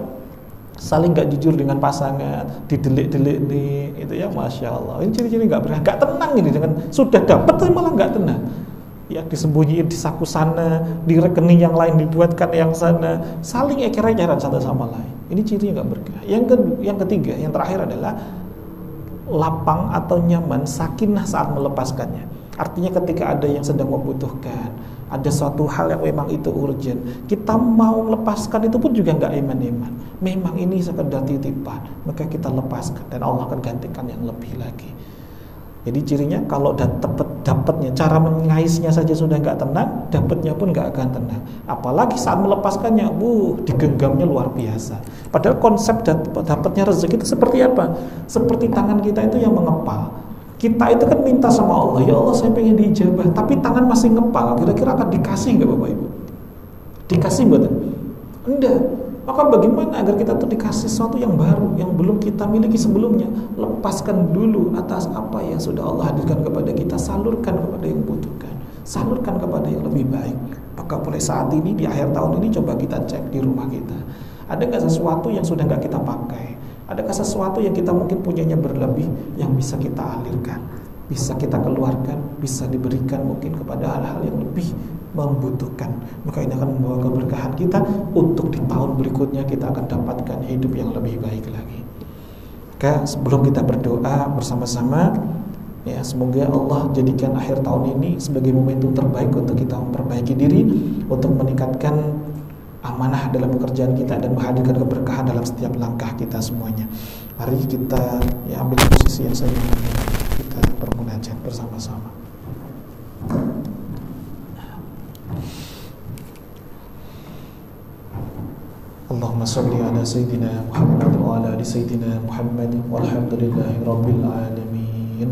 Saling gak jujur dengan pasangan, didelik-delik nih, itu ya, masya Allah. Ini ciri-ciri gak tenang ini, dengan sudah dapat tapi malah gak tenang. Ya disembunyiin di saku sana, di rekening yang lain dibuatkan yang sana, saling eker-ekeran satu sama lain. Ini ciri yang gak berkah. Yang ketiga, yang terakhir adalah lapang atau nyaman, sakinah saat melepaskannya. Artinya ketika ada yang sedang membutuhkan, ada suatu hal yang memang itu urgent, kita mau melepaskan itu pun juga nggak eman-eman. Memang ini sekedar titipan, maka kita lepaskan dan Allah akan gantikan yang lebih lagi. Jadi cirinya kalau dapatnya, cara mengaisnya saja sudah nggak tenang, dapatnya pun nggak akan tenang. Apalagi saat melepaskannya, digenggamnya luar biasa. Padahal konsep dapatnya rezeki itu seperti apa? Seperti tangan kita itu yang mengepal. Kita itu kan minta sama Allah, ya Allah saya pengen diijabah, tapi tangan masih ngepal. Kira-kira akan dikasih nggak Bapak Ibu? Dikasih buatan? Enggak. Maka bagaimana agar kita tuh dikasih sesuatu yang baru, yang belum kita miliki sebelumnya? Lepaskan dulu atas apa yang sudah Allah hadirkan kepada kita, salurkan kepada yang membutuhkan, salurkan kepada yang lebih baik. Maka mulai saat ini, di akhir tahun ini, coba kita cek di rumah kita, ada nggak sesuatu yang sudah nggak kita pakai? Adakah sesuatu yang kita mungkin punyanya berlebih yang bisa kita alirkan, bisa kita keluarkan, bisa diberikan mungkin kepada hal-hal yang lebih membutuhkan? Maka ini akan membawa keberkahan kita untuk di tahun berikutnya kita akan dapatkan hidup yang lebih baik lagi. Maka sebelum kita berdoa bersama-sama, ya semoga Allah jadikan akhir tahun ini sebagai momentum terbaik untuk kita memperbaiki diri, untuk meningkatkan amanah dalam pekerjaan kita dan menghadirkan keberkahan dalam setiap langkah kita semuanya. Mari kita ambil posisi yang saya inginkan, kita bermunajat bersama-sama. Allahumma salli ala Sayyidina Muhammad wa ala ali Sayyidina Muhammad walhamdulillahi rabbil alamin.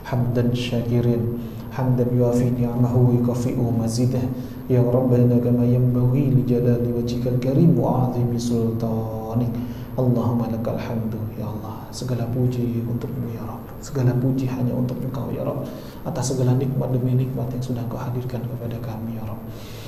Hamdan syakirin, hamdan yuafi ni'amahu wa yukafi'u mazidah. Ya Rabbana kama yanbaghi li jalali wajhikal karim wa 'azimi sultanik. Allahumma lakal hamdu. Ya Allah, segala puji untukmu ya Rabb, segala puji hanya untuk Engkau ya Rabb, atas segala nikmat demi nikmat yang sudah Engkau hadirkan kepada kami ya Rabb.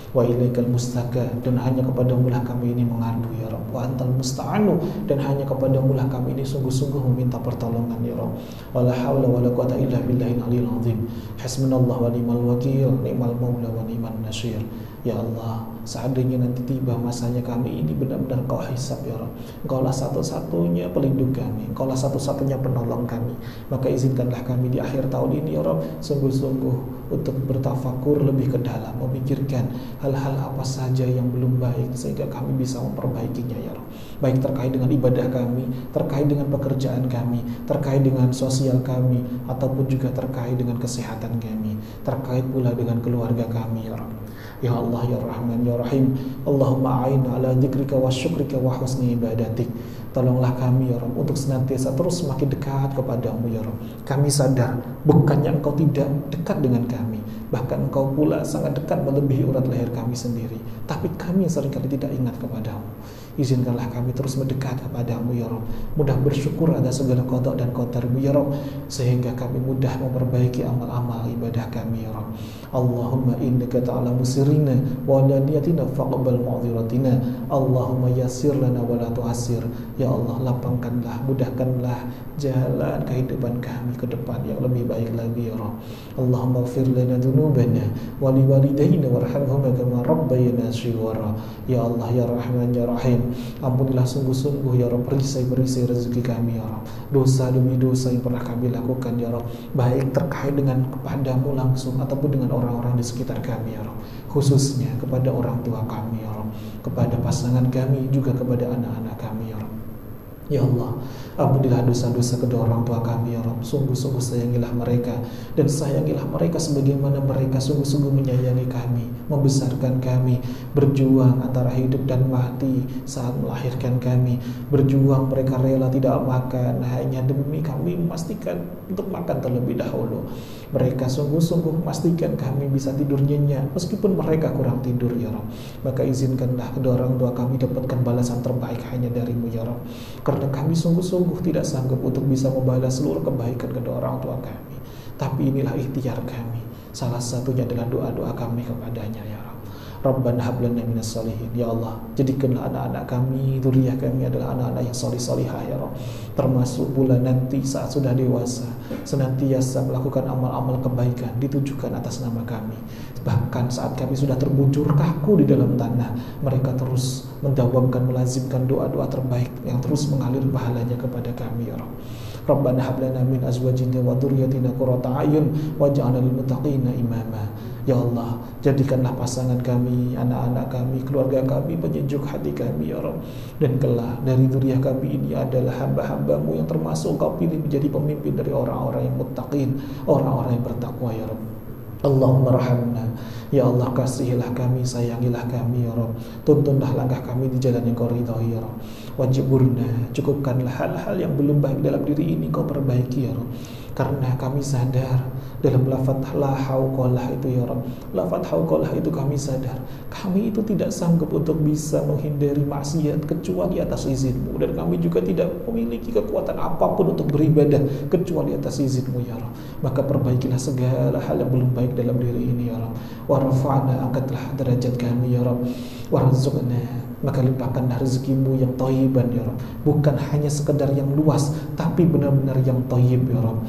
Wa ilaikal mustaka, dan hanya kepadamu lah kami ini mengadu ya Rabb. Wa antal musta'anu, dan hanya kepadamu lah kami ini sungguh-sungguh meminta pertolongan ya Rabb. Wala haula wala quwata illa billahil aliyil azim. Hasbunallahu wa ni'mal wakil, ni'mal maula wa ni'man nasyir. Ya Allah, seandainya nanti tiba masanya kami ini benar-benar Kau hisab ya Rabb, Engkaulah satu-satunya pelindung kami, Engkaulah satu-satunya penolong kami. Maka izinkanlah kami di akhir tahun ini ya Rabb, sungguh-sungguh untuk bertafakur lebih ke dalam, memikirkan hal-hal apa saja yang belum baik sehingga kami bisa memperbaikinya ya Rabb. Baik terkait dengan ibadah kami, terkait dengan pekerjaan kami, terkait dengan sosial kami, ataupun juga terkait dengan kesehatan kami, terkait pula dengan keluarga kami ya Rabb. Ya Allah ya Rahman ya Rahim. Allahumma a'inna ala dzikrika wa syukrika wa husni ibadatik. Tolonglah kami ya Rabb untuk senantiasa terus semakin dekat kepadamu ya Rabb. Kami sadar bukannya Engkau tidak dekat dengan kami, bahkan Engkau pula sangat dekat melebihi urat leher kami sendiri. Tapi kami seringkali tidak ingat kepadamu. Izinkanlah kami terus mendekat kepadamu ya Rabb, mudah bersyukur atas segala qada dan qadarmu ya Rabb, sehingga kami mudah memperbaiki amal-amal ibadah kami ya Rabb. Allahumma innaka ta'lamu sirrina wa alaniyatina faqbal mu'dhiratina. Allahumma yassir lana wa la tu'assir. Ya Allah, lapangkanlah, mudahkanlah jalan kehidupan kami ke depan yang lebih baik lagi ya Rabb. Allahumma ighfir lana dzunubana wa liwalidayna warhamhuma kama rabbayana shighara. Ya Allah ya Rahman ya Rahim, ampunilah sungguh-sungguh ya Rabb perisai-perisai rezeki kami ya Rabb, dosa demi dosa yang pernah kami lakukan ya Rabb, baik terkait dengan kepadamu langsung ataupun dengan orang-orang di sekitar kami ya Rabb, khususnya kepada orang tua kami ya Rabb, kepada pasangan kami, juga kepada anak-anak kami ya Rabb. Ya Allah, ampunilah dosa-dosa kedua orang tua kami ya Rabb. Sungguh-sungguh sayangilah mereka, dan sayangilah mereka sebagaimana mereka sungguh-sungguh menyayangi kami, membesarkan kami, berjuang antara hidup dan mati saat melahirkan kami, berjuang mereka rela tidak makan hanya demi kami memastikan untuk makan terlebih dahulu. Mereka sungguh-sungguh memastikan kami bisa tidur nyenyak meskipun mereka kurang tidur ya Rabb. Maka izinkanlah kedua orang tua kami dapatkan balasan terbaik hanya darimu ya Rabb, karena kami sungguh-sungguh tidak sanggup untuk bisa membalas seluruh kebaikan kedua orang tua kami. Tapi inilah ikhtiar kami, salah satunya adalah doa-doa kami kepadanya ya Rabb. Rabbana hab lana minas sholihin. Ya Allah, jadikanlah anak-anak kami, dzurriyyah kami adalah anak-anak yang sholih-sholihah ya Rabb. Termasuk pula nanti saat sudah dewasa, senantiasa melakukan amal-amal kebaikan ditujukan atas nama kami. Bahkan saat kami sudah terbujur kaku di dalam tanah, mereka terus mendawamkan, melazimkan doa-doa terbaik yang terus mengalir pahalanya kepada kami ya Rabb. Rabbana hab lana min azwajina wa dzurriyyatina qurrata a'yun waj'alna lil muttaqina imama. Ya Allah, jadikanlah pasangan kami, anak-anak kami, keluarga kami penyejuk hati kami ya Rabb. Dan kelak dari dzurriyyah kami ini adalah hamba-hambamu yang termasuk Kau pilih menjadi pemimpin dari orang-orang yang muttaqin, orang-orang yang bertakwa ya Rabb. Allahumma rahamna. Ya Allah, kasihilah kami, sayangilah kami ya Rabb. Tuntunlah langkah kami di jalan yang Kau ridhai ya Rabb. Wajiburna, cukupkanlah hal-hal yang belum baik dalam diri ini Kau perbaiki ya Rabb. Karena kami sadar dalam lafaz la hauqalah itu ya Rabb, lafaz hauqalah itu kami sadar kami itu tidak sanggup untuk bisa menghindari maksiat kecuali atas izin-Mu, dan kami juga tidak memiliki kekuatan apapun untuk beribadah kecuali atas izin-Mu ya Rabb. Maka perbaikilah segala hal yang belum baik dalam diri ini ya Rabb. Wa rafa'na, angkatlah derajat kami ya Rabb. Warzuqna, maka limpahkanlah rezeki-Mu yang thayyiban ya Rabb, bukan hanya sekedar yang luas tapi benar-benar yang thayyib ya Rabb.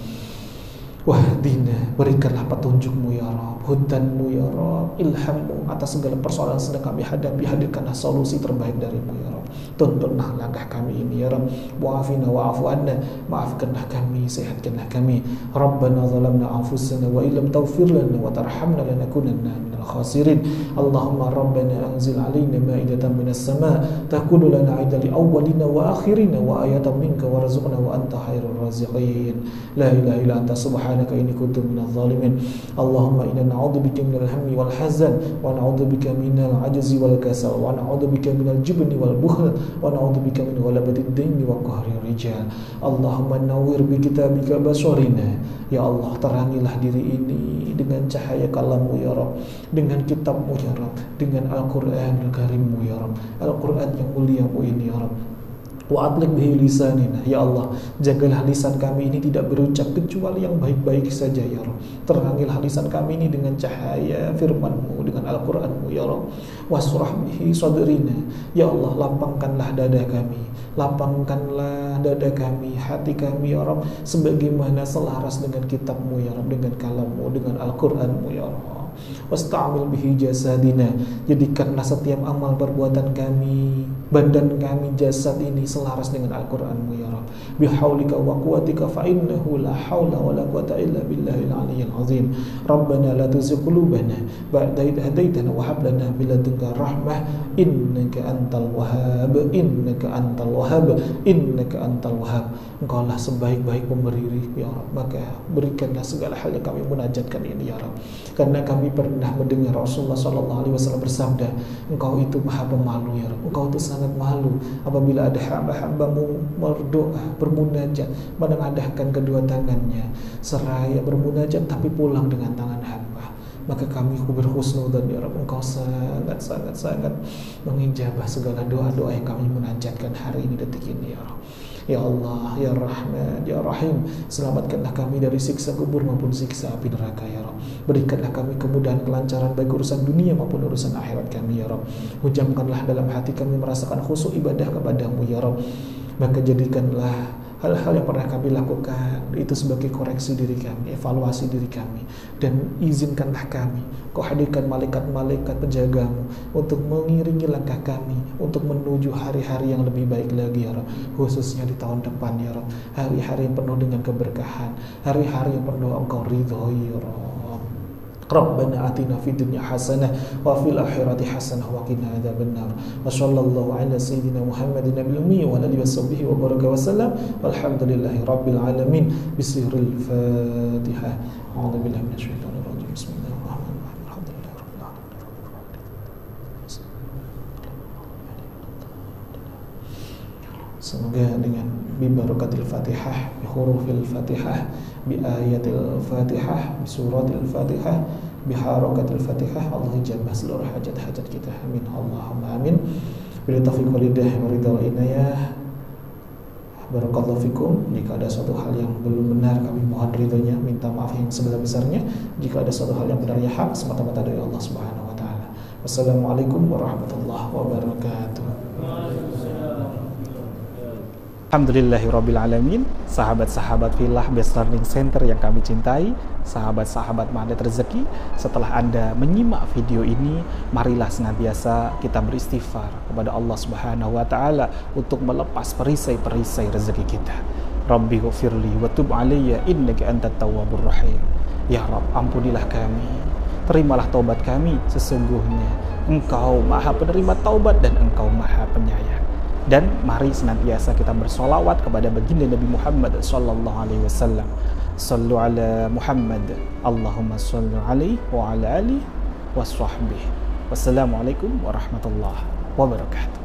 Wahdina, berikanlah petunjuk-Mu ya Rabb, hudan-Mu ya Rabb, ilham-Mu atas segala persoalan yang sedang kami hadapi. Hadirkanlah solusi terbaik dari-Mu ya Rabb. Tuntunlah langkah kami ini ya Rabb. Wa'afina wa'afu anna, maafkanlah kami, sehatkanlah kami. Rabbana zalamna anfusana wa illam taghfir lana wa tarhamna lanakunanna minal khasirin. Allahumma Rabbana anzil alaina ma'idatan minas sama' takunu lana 'idan li awwalina wa akhirina wa ayatan minka warzuqna wa anta khairur raziqin. La ilaha illa anta subhanaka inni kuntu minadh dhalimin. Allahumma inna na'udzubika minal hammi wal hazan wa na'udzubika minal ajzi wal kasal wa na'udzubika minal jubni wal bukhl wa na'udzubika min ghalabati ad-daini wa qahri rijal. Allahumma nawwir bi kitabika basharina. Ya Allah, terangilah diri ini dengan cahaya kalam-Mu ya Rabb, dengan kitab-Mu ya Rabb, dengan Al-Qur'anul Karim-Mu ya Rabb, Al-Qur'an yang mulia-Mu ini ya Rabb. Wa atliq bihi lisanina. Ya Allah, jagalah lisan kami ini tidak berucap kecuali yang baik-baik saja ya Rabb. Terangilah lisan kami ini dengan cahaya firman-Mu, dengan Al-Qur'an-Mu ya Rabb. Wasrah bihi sadrina. Ya Allah, lapangkanlah dada kami, lapangkanlah dada kami, hati kami ya Rabb, sebagaimana selaras dengan kitab-Mu ya Rabb, dengan kalam-Mu, dengan Al-Qur'an-Mu ya Rabb. Wasta'amil bihi jasadina, jadikanlah setiap amal perbuatan kami, badan kami, jasad ini selaras dengan Al-Qur'an-Mu ya Rabb. Bihaulika wa quwwatika fa innahu la haula wa la quwwata illa billahil aliyyil azim. Rabbana la tuzigh qulubana ba'da idh hadaitana wa hab lana min ladunka rahmah innaka antal wahhab, innaka antal wahhab, innaka antal wahhab. Engkaulah sebaik-baik pemberi ya Rabb, maka berikanlah segala hal yang kami munajatkan ini ya Rabb. Karena kami kami pernah mendengar Rasulullah SAW bersabda, Engkau itu maha pemalu ya Rabb, Engkau itu sangat malu apabila ada hamba-hambamu berdoa, bermunajat, menengadahkan kedua tangannya seraya bermunajat tapi pulang dengan tangan hamba. Maka kami berhusnudzan ya Rabb, Engkau sangat mengijabah segala doa-doa yang kami munajatkan hari ini, detik ini ya Rabb. Ya Allah, Ya Rahman, Ya Rahim, selamatkanlah kami dari siksa kubur maupun siksa api neraka ya Rabb. Berikanlah kami kemudahan, kelancaran baik urusan dunia maupun urusan akhirat kami ya Rabb. Hujamkanlah dalam hati kami merasakan khusyuk ibadah kepadamu ya Rabb. Maka jadikanlah hal-hal yang pernah kami lakukan itu sebagai koreksi diri kami, evaluasi diri kami, dan izinkanlah kami, Kau hadirkan malaikat-malaikat penjagamu untuk mengiringi langkah kami untuk menuju hari-hari yang lebih baik lagi ya Rabb, khususnya di tahun depan ya Rabb, hari-hari yang penuh dengan keberkahan, hari-hari yang penuh Engkau ridhoi ya Rabb. Rabbana atina fid dunya hasanah wa fil akhirati hasanah wa qina adzabannar. Wa sallallahu ala sayyidina Muhammadin nabiyil ummi wa alihi washabbihi wa baraka wasallam. Walhamdulillahi rabbil alamin. Bismillahil Fatihah. A'udzu billahi minasyaitonir rajim. Bismillahirrahmanirrahim. Alhamdulillahi rabbil alamin. Semoga dengan bibarakatil Fatihah, bi hurufil Fatihah, bi ayatil Fatihah, bi suratil Fatihah, bi harakatil Fatihah, Allah ijabah seluruh hajat-hajat kita. Amin. Allahumma amin. Bila taufiq wal hidayah wa ridha wa inayah. Barakallahu fikum. Jika ada suatu hal yang belum benar, kami mohon ridhonya, minta maaf yang sebesar-besarnya. Jika ada suatu hal yang benarnya hak, semata-mata dari Allah Subhanahu wa taala. Wassalamualaikum warahmatullahi wabarakatuh. Alhamdulillahirrabbilalamin. Sahabat-sahabat Filah Best Learning Center yang kami cintai, sahabat-sahabat Magnet Rezeki, setelah Anda menyimak video ini, marilah senantiasa kita beristighfar kepada Allah Subhanahu wa taala untuk melepas perisai-perisai rezeki kita. Rabbi ghfirli wa tub alayya innaka antat tawwabur rahim. Ya Rabb, ampunilah kami, terimalah taubat kami, sesungguhnya Engkau Maha penerima taubat dan Engkau Maha penyayang. Dan mari senantiasa kita bersolawat kepada baginda Nabi Muhammad sallallahu alaihi wasallam. Sallu ala Muhammad, Allahumma salli alaihi wa ala alihi wa sahbihi. Wassalamualaikum warahmatullahi wabarakatuh.